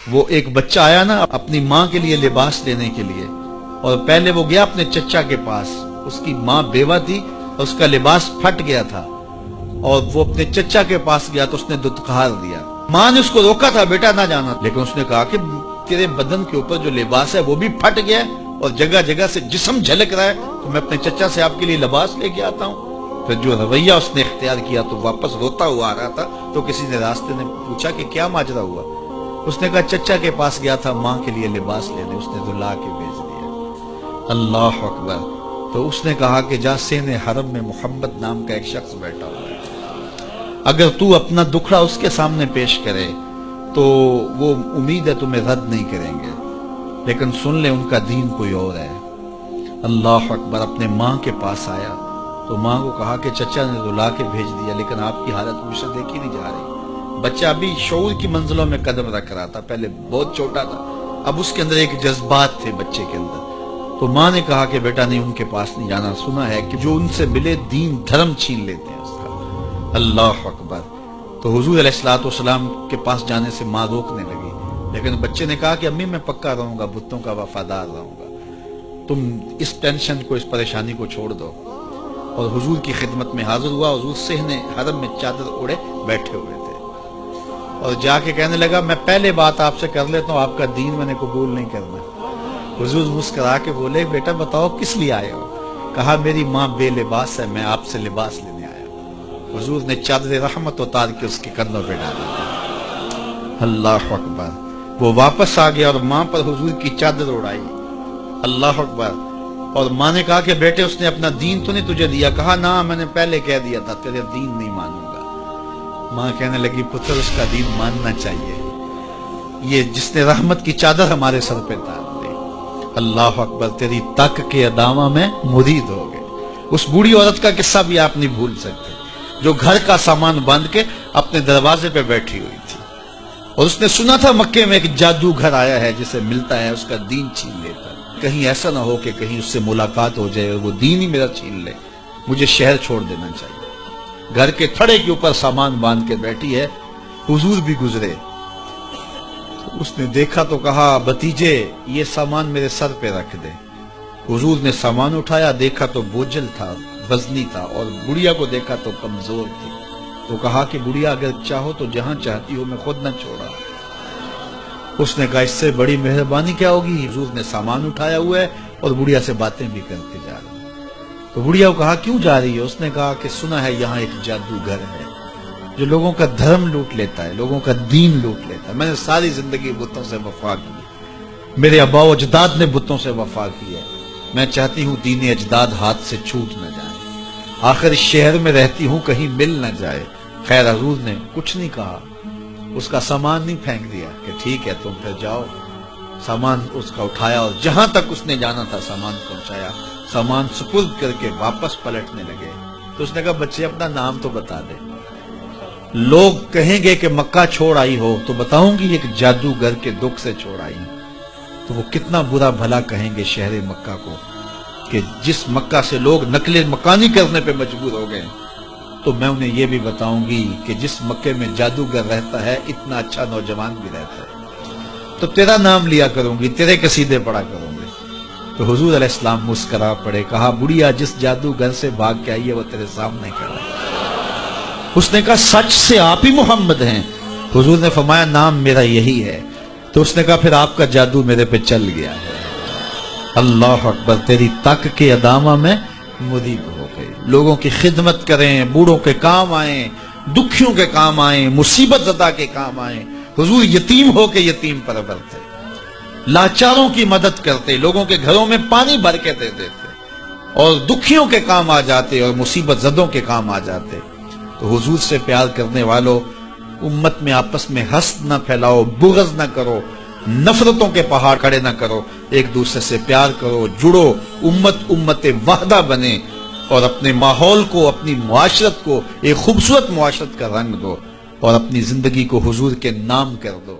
وہ ایک بچہ آیا نا اپنی ماں کے لیے لباس لینے کے لیے، اور پہلے وہ گیا اپنے چچا کے پاس، اس کی ماں بیوہ تھی اور اس کا لباس پھٹ گیا تھا، اور وہ اپنے چچا کے پاس گیا تو اس نے دتکار دیا۔ ماں نے اس کو روکا تھا بیٹا نہ جانا، لیکن اس نے کہا کہ تیرے بدن کے اوپر جو لباس ہے وہ بھی پھٹ گیا اور جگہ جگہ سے جسم جھلک رہا ہے، تو میں اپنے چچا سے آپ کے لیے لباس لے کے آتا ہوں۔ پھر جو رویہ اس نے اختیار کیا تو واپس روتا ہوا آ رہا تھا، تو کسی نے راستے نے پوچھا کہ کیا ماجرا ہوا؟ اس نے کہا چچا کے پاس گیا تھا ماں کے لیے لباس لینے، اس نے دلا کے بھیج دیا۔ اللہ اکبر۔ تو اس نے کہا کہ جا سین حرم میں محمد نام کا ایک شخص بیٹھا ہوا ہے، اگر تو اپنا دکھڑا اس کے سامنے پیش کرے تو وہ امید ہے تمہیں رد نہیں کریں گے، لیکن سن لے ان کا دین کوئی اور ہے۔ اللہ اکبر۔ اپنے ماں کے پاس آیا تو ماں کو کہا کہ چچا نے رلا کے بھیج دیا، لیکن آپ کی حالت مجھ سے دیکھی نہیں جا رہی۔ بچہ ابھی شعور کی منزلوں میں قدم رکھ رہا تھا، پہلے بہت چھوٹا تھا، اب اس کے اندر ایک جذبات تھے بچے کے اندر۔ تو ماں نے کہا کہ بیٹا نہیں، ان کے پاس نہیں جانا، سنا ہے کہ جو ان سے ملے دین دھرم چھین لیتے ہیں اس کا۔ اللہ اکبر۔ تو حضور علیہ الصلوۃ والسلام کے پاس جانے سے ماں روکنے لگی، لیکن بچے نے کہا کہ امی میں پکا رہوں گا، بتوں کا وفادار رہوں گا، تم اس ٹینشن کو، اس پریشانی کو چھوڑ دو۔ اور حضور کی خدمت میں حاضر ہوا۔ حضور صحن حرم میں چادر اوڑے بیٹھے ہوئے تھے، اور جا کے کہنے لگا میں پہلے بات آپ سے کر لیتا ہوں، آپ کا دین میں نے قبول نہیں کرنا۔ حضور مسکرا کے بولے بیٹا بتاؤ کس لیے آئے ہو؟ کہا میری ماں بے لباس ہے، میں آپ سے لباس لینے آیا ہوں۔ حضور نے چادر رحمت اتار کے اس کے کندھوں پہ ڈالی۔ اللہ اکبر۔ وہ واپس آ گیا اور ماں پر حضور کی چادر اڑائی۔ اللہ اکبر۔ اور ماں نے کہا کہ بیٹے اس نے اپنا دین تو نہیں تجھے دیا؟ کہا نہ، میں نے پہلے کہہ دیا تھا تیرے دین نہیں مانوں گا۔ ماں کہنے لگی پتر اس کا دین ماننا چاہیے، یہ جس نے رحمت کی چادر ہمارے سر پہ ڈال دی۔ اللہ اکبر۔ تیری تک کے ادامہ میں مرید ہو گئے۔ اس بوڑھی عورت کا قصہ بھی آپ نہیں بھول سکتے، جو گھر کا سامان باندھ کے اپنے دروازے پہ بیٹھی ہوئی تھی، اور اس نے سنا تھا مکے میں ایک جادوگر آیا ہے جسے ملتا ہے اس کا دین چھین لیتا ہے، کہیں ایسا نہ ہو کہ کہیں اس سے ملاقات ہو جائے اور وہ دین ہی میرا چھین لے، مجھے شہر چھوڑ دینا چاہیے۔ گھر کے تھڑے کے اوپر سامان باندھ کے بیٹھی ہے۔ حضور بھی گزرے، اس نے دیکھا تو کہا بھتیجے یہ سامان میرے سر پہ رکھ دے۔ حضور نے سامان اٹھایا، دیکھا تو بوجھل تھا، وزنی تھا، اور بڑھیا کو دیکھا تو کمزور تھی۔ تو کہا کہ بڑھیا اگر چاہو تو جہاں چاہتی ہو میں خود نہ چھوڑا۔ اس نے کہا اس سے بڑی مہربانی کیا ہوگی؟ حضور نے سامان اٹھایا ہوا ہے اور بڑھیا سے باتیں بھی کرتے جا رہے ہیں۔ تو بڑھیا کو کہا کیوں جا رہی ہے؟ اس نے کہا کہ سنا ہے یہاں ایک جادوگر ہے جو لوگوں کا دھرم لوٹ لیتا ہے، لوگوں کا دین لوٹ لیتا ہے۔ میں نے ساری زندگی بتوں سے وفا کی، میرے آباء و اجداد نے بتوں سے وفا کی ہے، میں چاہتی ہوں دین اجداد ہاتھ سے چھوٹ نہ جائے، آخر اس شہر میں رہتی ہوں کہیں مل نہ جائے۔ خیر حضور نے کچھ نہیں کہا، اس کا سامان نہیں پھینک دیا کہ ٹھیک ہے تم پھر جاؤ۔ سامان اس کا اٹھایا اور جہاں تک اس نے جانا تھا سامان پہنچایا، سامان سپرد کر کے واپس پلٹنے لگے۔ تو اس نے کہا بچے اپنا نام تو بتا دے، لوگ کہیں گے کہ مکہ چھوڑ آئی ہو تو بتاؤں گی ایک جادوگر کے دکھ سے چھوڑ آئی ہوں، تو وہ کتنا برا بھلا کہیں گے شہر مکہ کو کہ جس مکہ سے لوگ نقل مکانی کرنے پہ مجبور ہو گئے۔ تو میں انہیں یہ بھی بتاؤں گی کہ جس مکے میں جادوگر رہتا ہے اتنا اچھا نوجوان بھی رہتا ہے، تو تیرا نام لیا کروں گی، تیرے قصیدے پڑھا کروں گی۔ تو حضور علیہ السلام مسکرا پڑے، کہا بڑھیا جس جادوگر سے بھاگ کے آئی ہے وہ تیرے سامنے کھڑا ہے۔ اس نے کہا سچ سے آپ ہی محمد ہیں؟ حضور نے فرمایا نام میرا یہی ہے۔ تو اس نے کہا پھر آپ کا جادو میرے پہ چل گیا ہے۔ اللہ اکبر۔ تیری تک کے ادامہ میں مرید ہو گئے، لوگوں کی خدمت کریں، بوڑھوں کے کام آئیں، دکھیوں کے کام آئیں، مصیبت زدہ کے کام آئیں۔ حضور یتیم ہو کے یتیم پرور تھے، لاچاروں کی مدد کرتے، لوگوں کے گھروں میں پانی بھر کے دے دیتے، اور دکھیوں کے کام آ جاتے اور مصیبت زدوں کے کام آ جاتے۔ تو حضور سے پیار کرنے والوں، امت میں آپس میں حسد نہ پھیلاؤ، بغض نہ کرو، نفرتوں کے پہاڑ کھڑے نہ کرو، ایک دوسرے سے پیار کرو، جڑو، امت وحدہ بنے، اور اپنے ماحول کو، اپنی معاشرت کو ایک خوبصورت معاشرت کا رنگ دو، اور اپنی زندگی کو حضور کے نام کر دو۔